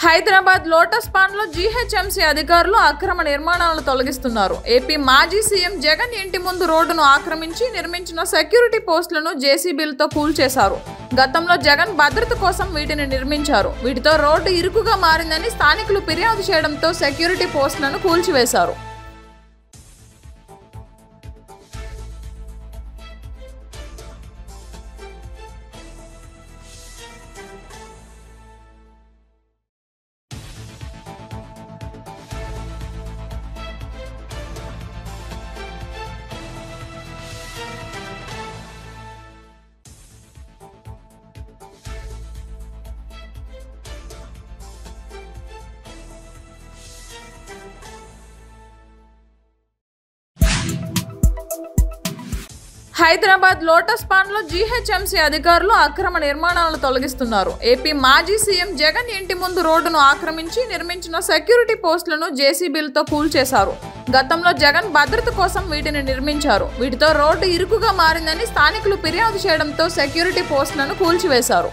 Hyderabad lotus pond లో GHMC అధికారులు అక్రమ నిర్మాణాలను తొలగిస్తున్నారు. ఏపీ మాజీ సీఎం జగన్ ఇంటి ముందు రోడ్డును ఆక్రమించి నిర్మించిన సెక్యూరిటీ పోస్టులను జేసీబీలతో కూల్చేశారు. గతంలో జగన్ భద్రత కోసం వీటిని నిర్మించారు. వీటితో రోడ్డు ఇరుకుగా మారిందని స్థానికులు ఫిర్యాదు చేయడంతో సెక్యూరిటీ పోస్టులను కూల్చివేశారు. హైదరాబాద్ లోటస్ పాండ్ లో జీహెచ్ఎంసీ అధికారులు అక్రమ నిర్మాణాలను తొలగిస్తున్నారు. ఏపీ మాజీ సీఎం జగన్ ఇంటి ముందు రోడ్డును ఆక్రమించి నిర్మించిన సెక్యూరిటీ పోస్టులను జేసీబీలతో కూల్చేశారు. గతంలో జగన్ భద్రత కోసం వీటిని నిర్మించారు. వీటితో రోడ్డు ఇరుకుగా మారిందని స్థానికులు ఫిర్యాదు చేయడంతో సెక్యూరిటీ పోస్టులను కూల్చివేశారు.